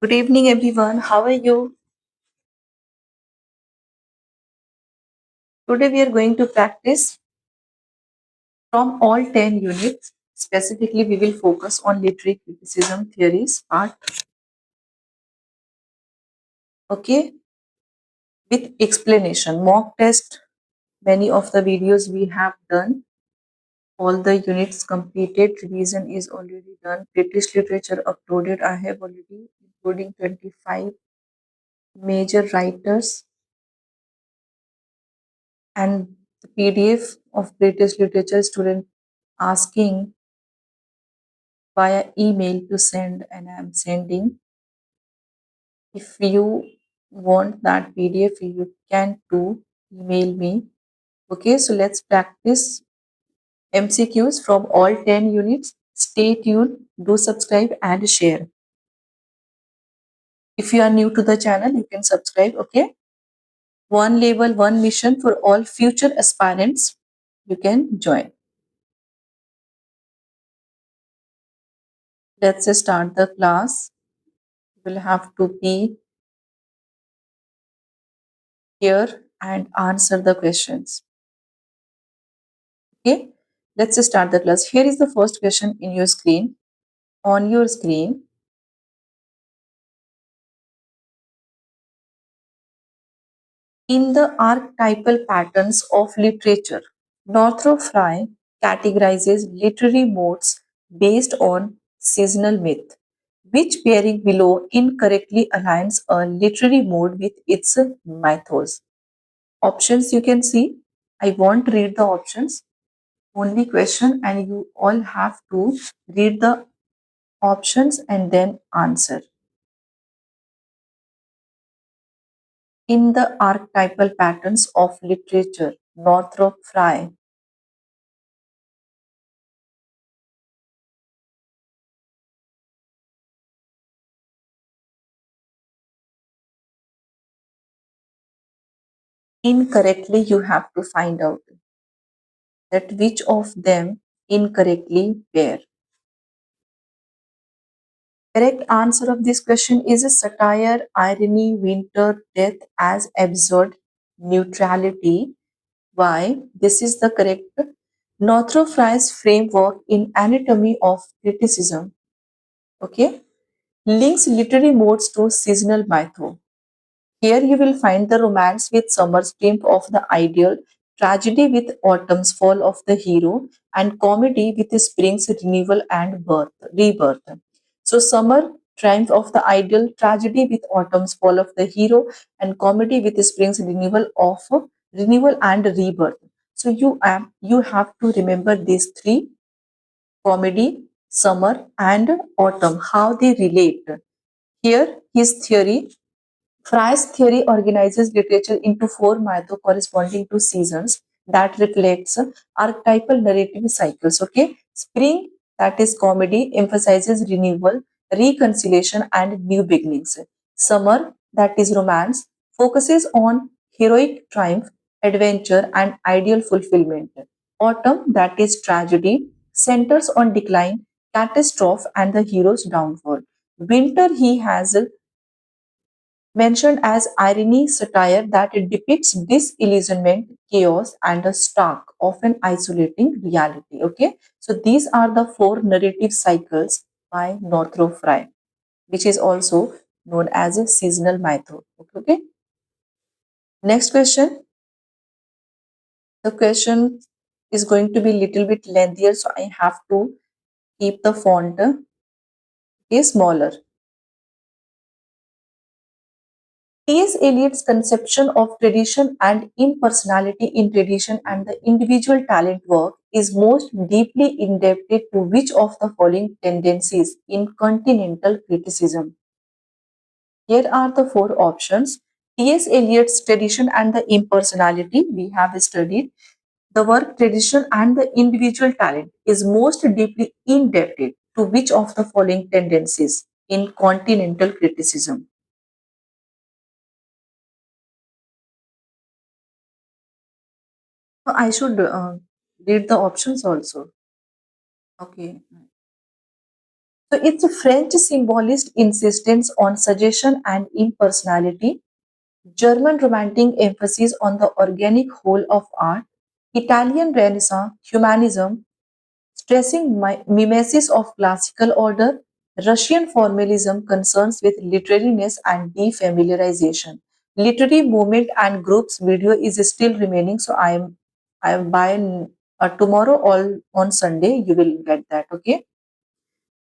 Good evening, everyone. How are you? Today, we are going to practice from all 10 units. Specifically, we will focus on literary criticism theories part, okay, with explanation, mock test. Many of the videos we have done, all the units completed, revision is already done. British literature uploaded, I have already, including 25 major writers and the PDF of British literature student asking via email to send, and I'm sending. If you want that PDF, you can do email me. Okay, so let's practice MCQs from all 10 units. Stay tuned, do subscribe and share. If you are new to the channel, you can subscribe. Okay, one label, one mission for all future aspirants. You can join. Let's start the class. You will have to be here and answer the questions. Okay, let's start the class. Here is the first question in your screen. On your screen, in the archetypal patterns of literature, Northrop Frye categorizes literary modes based on seasonal myth. Which pairing below incorrectly aligns a literary mode with its mythos? Options you can see. I won't read the options. Only question, and you all have to read the options and then answer. In the archetypal patterns of literature, Northrop Frye incorrectly, you have to find out that which of them incorrectly pair. Correct answer of this question is a satire, irony, winter, death as absurd, neutrality. Why? This is the correct Northrop Frye's framework in anatomy of criticism. Okay, links literary modes to seasonal mytho. Here you will find the romance with summer's triumph of the ideal, tragedy with autumn's fall of the hero, and comedy with spring's renewal and rebirth. So summer triumph of the ideal, tragedy with autumn's fall of the hero, and comedy with spring's renewal and rebirth. So you have to remember these three: comedy, summer, and autumn. How they relate. Here his theory. Fry's theory organizes literature into four mythos corresponding to seasons that reflects archetypal narrative cycles. Okay, spring, that is comedy, emphasizes renewal, reconciliation, and new beginnings. Summer, that is romance, focuses on heroic triumph, adventure, and ideal fulfillment. Autumn, that is tragedy, centers on decline, catastrophe, and the hero's downfall. Winter, he has mentioned as irony satire that it depicts disillusionment, chaos, and a stark, often isolating reality. Okay, so these are the four narrative cycles by Northrop Frye, which is also known as a seasonal method. Okay, next question. The question is going to be little bit lengthier, so I have to keep the font smaller. T.S. Eliot's conception of tradition and impersonality in tradition and the individual talent work is most deeply indebted to which of the following tendencies in continental criticism? Here are the four options. T.S. Eliot's tradition and the impersonality, we have studied. The work tradition and the individual talent is most deeply indebted to which of the following tendencies in continental criticism? I should read the options also. Okay. So it's a French symbolist insistence on suggestion and impersonality, German romantic emphasis on the organic whole of art, Italian Renaissance humanism stressing mimesis of classical order, Russian formalism concerns with literariness and defamiliarization. Literary movement and groups video is still remaining, so I am by tomorrow all on Sunday you will get that. Okay.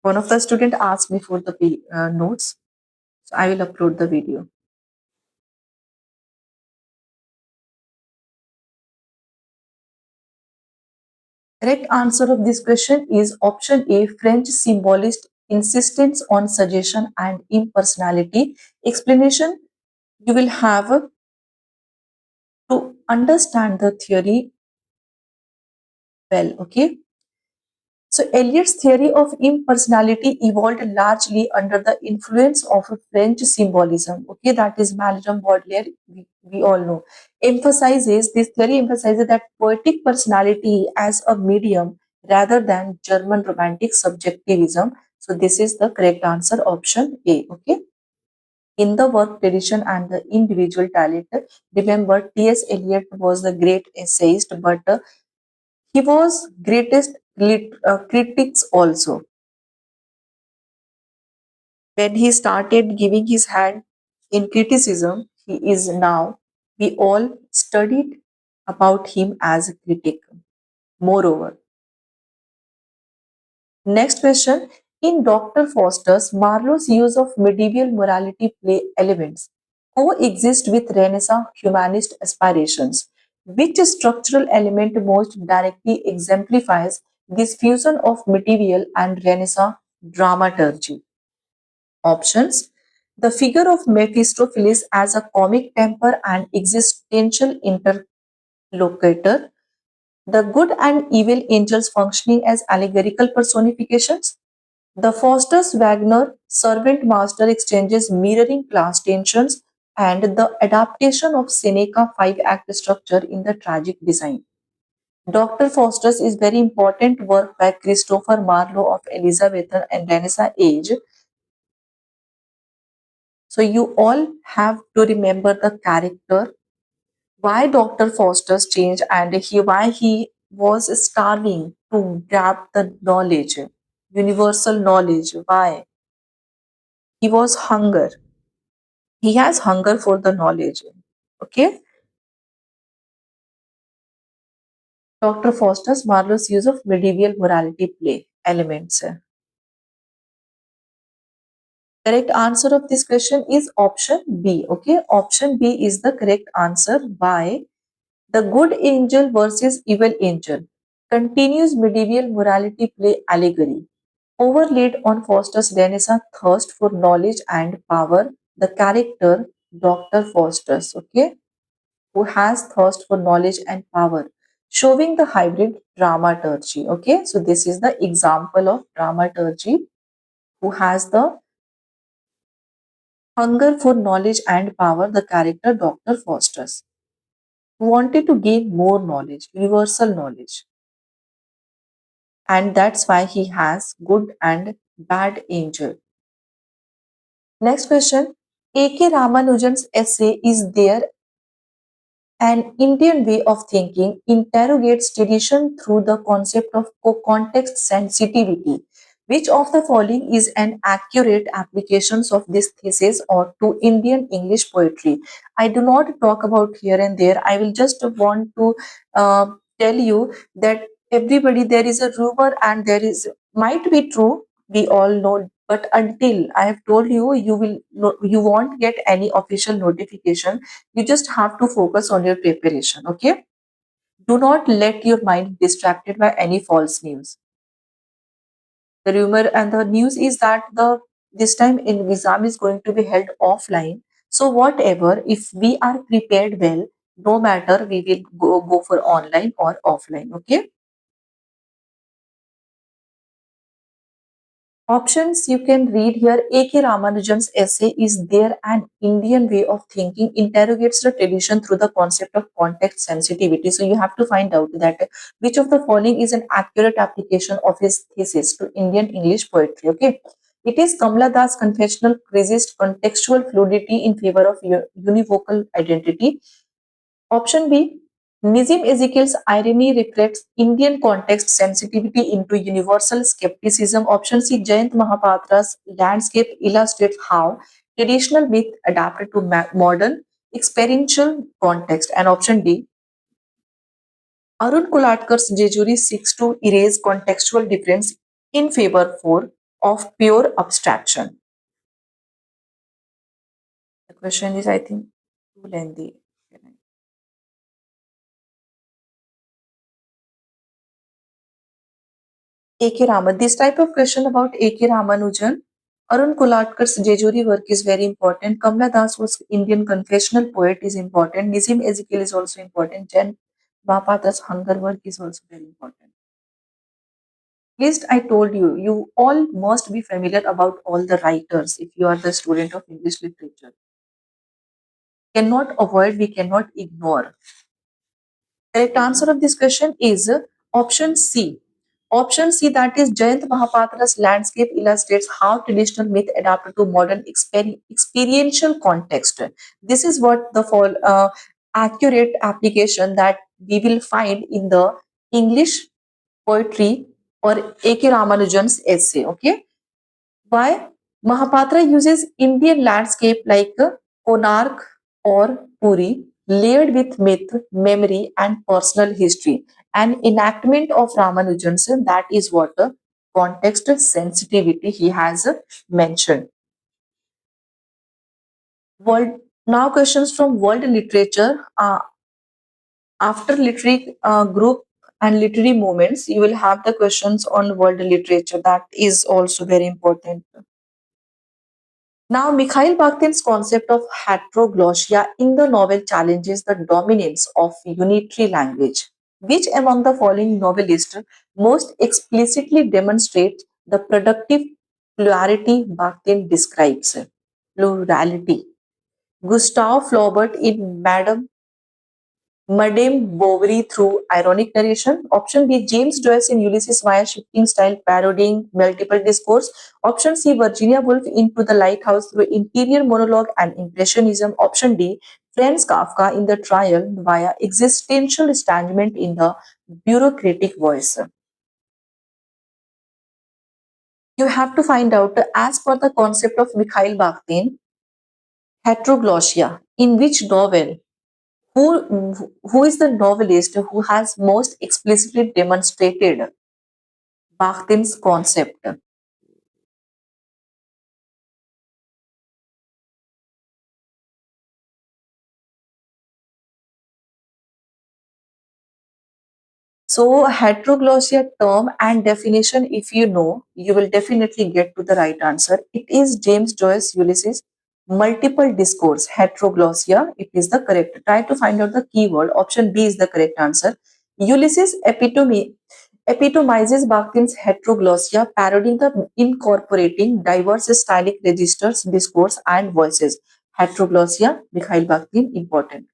One of the student asked me for the notes, so I will upload the video. Correct answer of this question is option A, French symbolist insistence on suggestion and impersonality. Explanation you will have to understand the theory well. Okay. So Eliot's theory of impersonality evolved largely under the influence of a French symbolism. Okay, that is Malcolm Baudelaire. We all know. This theory emphasizes that poetic personality as a medium rather than German romantic subjectivism. So this is the correct answer, option A. Okay. In the work tradition and the individual talent, remember T.S. Eliot was the great essayist, but he was greatest critics also. When he started giving his hand in criticism, he is now, we all studied about him as a critic. Moreover, next question. In Dr. Foster's, Marlowe's use of medieval morality play elements coexist with Renaissance humanist aspirations. Which structural element most directly exemplifies this fusion of medieval and Renaissance dramaturgy? Options. The figure of Mephistopheles as a comic temper and existential interlocutor, the good and evil angels functioning as allegorical personifications, the Foster's Wagner servant master exchanges mirroring class tensions, and the adaptation of Seneca five-act structure in the tragic design. Dr. Foster's is very important work by Christopher Marlowe of Elizabethan and Renaissance age. So you all have to remember the character, why Dr. Foster's changed, and why he was starving to grab the knowledge, universal knowledge. Why? He was hunger. He has hunger for the knowledge. Okay. Dr. Foster's marvelous use of medieval morality play elements. Correct answer of this question is option B. Okay. Option B is the correct answer. Why? The good angel versus evil angel continues medieval morality play allegory. Overlaid on Foster's Renaissance thirst for knowledge and power, the character Dr. Foster's, okay, who has thirst for knowledge and power, showing the hybrid dramaturgy. Okay, so this is the example of dramaturgy who has the hunger for knowledge and power, the character Dr. Foster's, who wanted to gain more knowledge, universal knowledge. And that's why he has good and bad angel. Next question. A.K. Ramanujan's essay Is There an Indian Way of Thinking interrogates tradition through the concept of context sensitivity. Which of the following is an accurate application of this thesis or to Indian English poetry? I do not talk about here and there. I will just want to tell you that everybody there is a rumor and there is might be true. We all know, but until I have told you, you won't get any official notification. You just have to focus on your preparation. Okay. Do not let your mind distracted by any false news. The rumor and the news is that the this time in exam is going to be held offline. So whatever, if we are prepared well, no matter we will go for online or offline. Okay. Options you can read here. A.K. Ramanujan's essay Is There an Indian Way of Thinking interrogates the tradition through the concept of context sensitivity. So you have to find out that which of the following is an accurate application of his thesis to Indian English poetry. Okay. It is Kamala Das' confessional resist contextual fluidity in favor of univocal identity. Option B, Nizim Ezekiel's irony reflects Indian context sensitivity into universal skepticism. Option C, Jayant Mahapatra's landscape illustrates how traditional myth adapted to modern experiential context. And option D, Arun Kulatkar's Jejuri seeks to erase contextual difference in favor of pure abstraction. The question is, I think, too lengthy. A.K. Raman. This type of question about A.K. Ramanujan, Arun Kulatkar's Jejuri work is very important. Kamla Das was Indian confessional poet is important. Nizim Ezekiel is also important. Jen Bapatra's Hunger work is also very important. Least I told you, you all must be familiar about all the writers if you are the student of English literature. Cannot avoid, we cannot ignore. Correct answer of this question is option C. Option C, that is Jayant Mahapatra's landscape illustrates how traditional myth adapted to modern experiential context. This is what the accurate application that we will find in the English poetry or A.K. Ramanujan's essay. Okay, why? Mahapatra uses Indian landscape like Konark or Puri, layered with myth, memory, and personal history. An enactment of Ramanujan's, that is what context sensitivity he has mentioned. World Now questions from world literature. After literary group and literary moments, you will have the questions on world literature. That is also very important. Now, Mikhail Bakhtin's concept of heteroglossia in the novel challenges the dominance of unitary language. Which among the following novelists most explicitly demonstrates the productive plurality Bakhtin describes? Plurality. Gustave Flaubert in Madame Bovary through ironic narration. Option B, James Joyce in Ulysses via shifting style, parodying multiple discourse. Option C, Virginia Woolf into the lighthouse through interior monologue and impressionism. Option D, Franz Kafka in the trial via existential estrangement in the bureaucratic voice. You have to find out, as per the concept of Mikhail Bakhtin, heteroglossia, in which novel who is the novelist who has most explicitly demonstrated Bakhtin's concept? So, heteroglossia term and definition, if you know, you will definitely get to the right answer. It is James Joyce Ulysses multiple discourse, heteroglossia. It is the correct. Try to find out the keyword. Option B is the correct answer. Ulysses epitomizes Bakhtin's heteroglossia, parodying the incorporating diverse stylistic registers, discourse, and voices. Heteroglossia, Mikhail Bakhtin, important.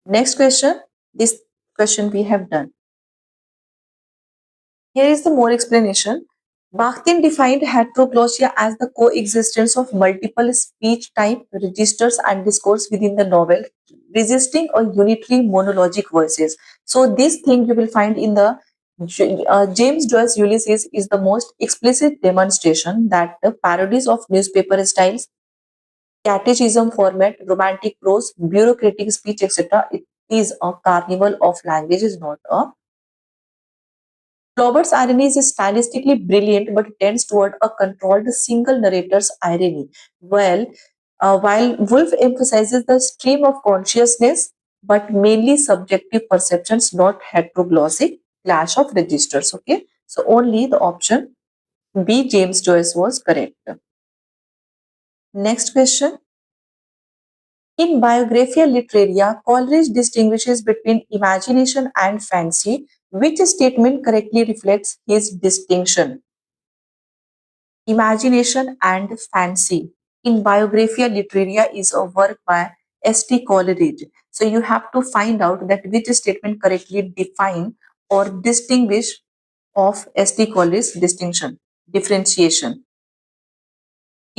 Next question. This question we have done. Here is the more explanation. Bakhtin defined heteroglossia as the coexistence of multiple speech type registers and discourse within the novel, resisting a unitary monologic voices. So this thing you will find in the James Joyce Ulysses is the most explicit demonstration that the parodies of newspaper styles, catechism format, romantic prose, bureaucratic speech, etc. It is a carnival of language, is not a. Flaubert's irony is stylistically brilliant but tends toward a controlled single narrator's irony, while Woolf emphasizes the stream of consciousness but mainly subjective perceptions, not heteroglossic clash of registers. Okay, so only the option B, James Joyce, was correct. Next question. In Biographia Literaria, Coleridge distinguishes between imagination and fancy. Which statement correctly reflects his distinction? Imagination and Fancy in Biographia Literaria is a work by S.T. Coleridge. So you have to find out that which statement correctly define or distinguish of S.T. Coleridge's distinction, differentiation.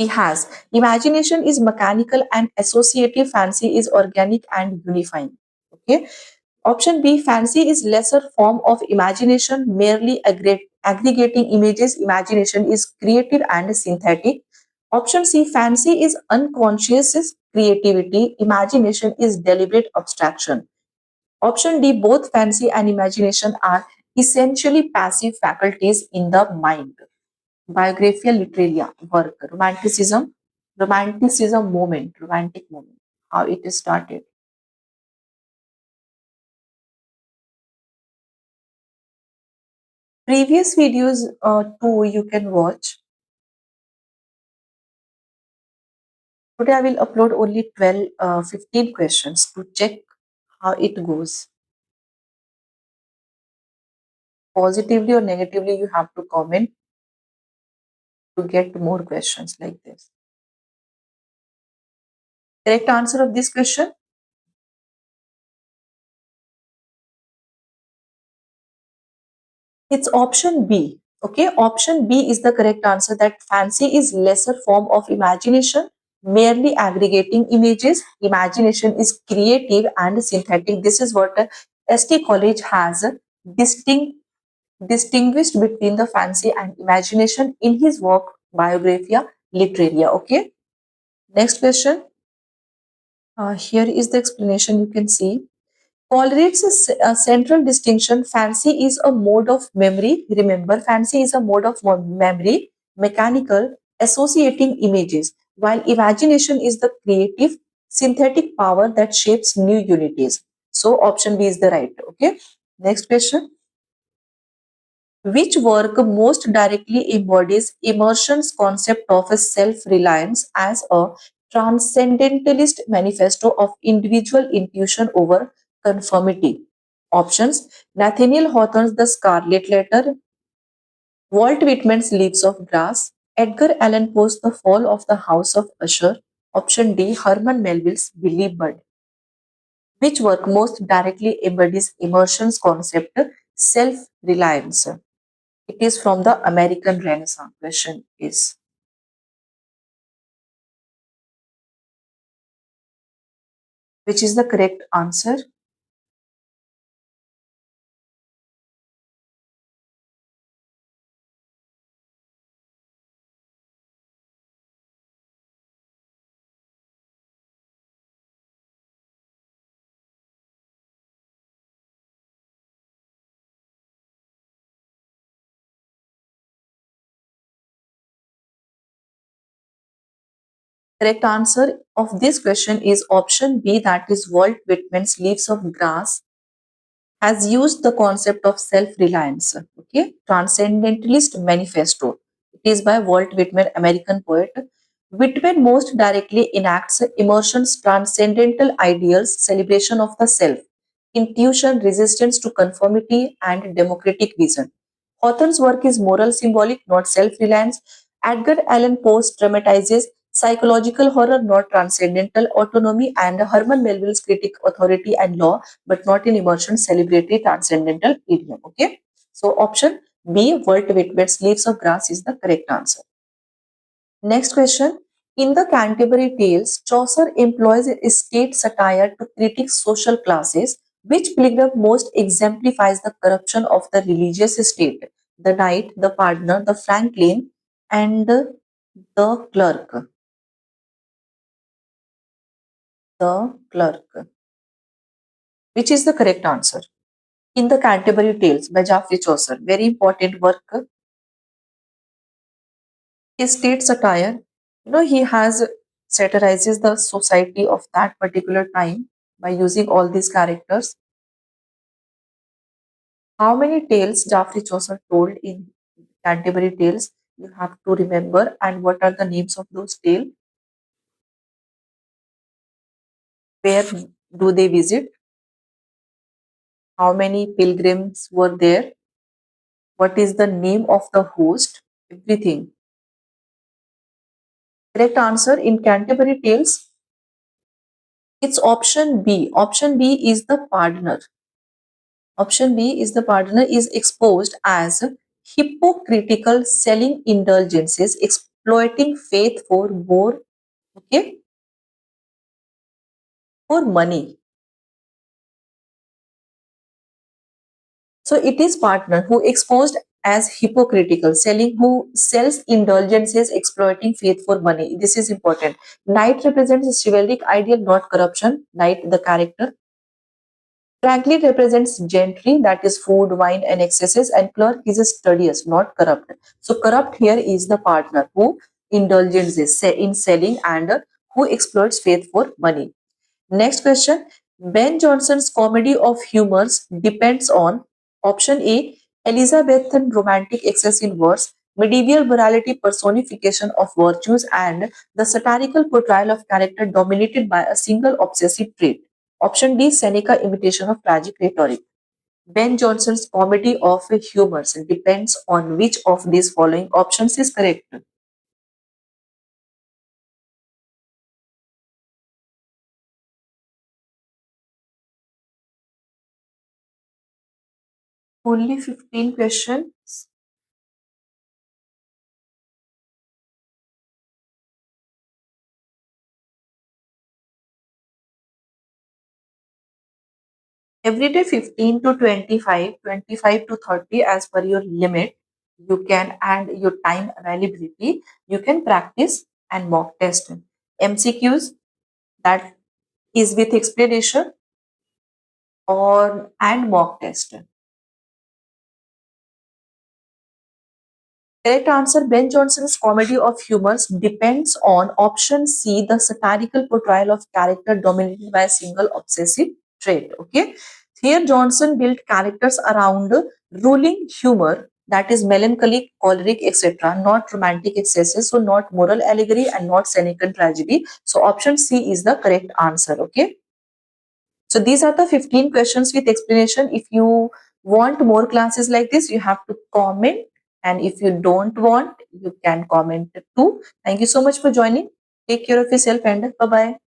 He has. Imagination is mechanical and associative, fancy is organic and unifying. Okay. Option B, fancy is lesser form of imagination, merely aggregating images. Imagination is creative and synthetic. Option C, fancy is unconscious creativity. Imagination is deliberate abstraction. Option D, both fancy and imagination are essentially passive faculties in the mind. Biographia literaria, work, romantic moment, how it is started. Previous videos too you can watch. Today I will upload only 12, 15 questions to check how it goes. Positively or negatively, you have to comment to get more questions like this. Correct answer of this question? It's option B. Okay, option B is the correct answer, that fancy is lesser form of imagination, merely aggregating images. Imagination is creative and synthetic. This is what ST College has distinguished between the fancy and imagination in his work Biographia Literaria. Okay, next question. Here is the explanation you can see. Tolerates a central distinction. Fancy is a mode of memory. Remember, fancy is a mode of memory, mechanical, associating images, while imagination is the creative, synthetic power that shapes new unities. So, option B is the right. Okay. Next question. Which work most directly embodies Emerson's concept of a self-reliance as a transcendentalist manifesto of individual intuition over conformity? Options: Nathaniel Hawthorne's The Scarlet Letter, Walt Whitman's Leaves of Grass, Edgar Allan Poe's The Fall of the House of Usher. Option D, Herman Melville's Billy Budd. Which work most directly embodies Emerson's concept self-reliance? It is from the American Renaissance. Question is, which is the correct answer? Correct answer of this question is option B, that is Walt Whitman's Leaves of Grass has used the concept of self-reliance. Okay, Transcendentalist Manifesto. It is by Walt Whitman, American poet. Whitman most directly enacts Emerson's transcendental ideals, celebration of the self, intuition, resistance to conformity, and democratic vision. Hawthorne's work is moral symbolic, not self-reliance. Edgar Allan Poe dramatizes psychological horror, not transcendental autonomy, and Herman Melville's critique authority and law, but not in immersion, celebratory transcendental idiom. Okay, so option B, Walt Whitman's Leaves of Grass is the correct answer. Next question. In the Canterbury Tales, Chaucer employs a state satire to critique social classes. Which pilgrim most exemplifies the corruption of the religious state? The knight, the pardoner, the franklin, and the clerk. The clerk. Which is the correct answer? In the Canterbury Tales by Geoffrey Chaucer, very important work. His state satire, he has satirizes the society of that particular time by using all these characters. How many tales Geoffrey Chaucer told in Canterbury Tales? You have to remember, and what are the names of those tales? Where do they visit? How many pilgrims were there? What is the name of the host? Everything. Correct answer in Canterbury Tales. It's option B. Option B is the pardoner. Option B is the pardoner is exposed as hypocritical, selling indulgences, exploiting faith for more, okay, for money. So it is partner who exposed as hypocritical, selling who sells indulgences, exploiting faith for money. This is important. Knight represents a chivalric ideal, not corruption. Knight, the character. Franklin represents gentry, that is food, wine, and excesses, and clerk is a studious, not corrupt. So corrupt here is the partner who indulges in selling and who exploits faith for money. Next question. Ben Jonson's comedy of humors depends on option A, Elizabethan romantic excess in verse, medieval morality personification of virtues, and the satirical portrayal of character dominated by a single obsessive trait. Option D, Seneca imitation of tragic rhetoric. Ben Jonson's comedy of humors depends on which of these following options is correct. Only 15 questions. Every day 15 to 25, 25 to 30 as per your limit. You can add your time availability. You can practice and mock test. MCQs, that is with explanation or and mock test. Correct answer. Ben Jonson's comedy of humors depends on option C, the satirical portrayal of character dominated by a single obsessive trait. Okay. Here, Johnson built characters around ruling humor, that is melancholic, choleric, etc., not romantic excesses, so not moral allegory and not cynical tragedy. So, option C is the correct answer. Okay. So these are the 15 questions with explanation. If you want more classes like this, you have to comment. And if you don't want, you can comment too. Thank you so much for joining. Take care of yourself and bye-bye.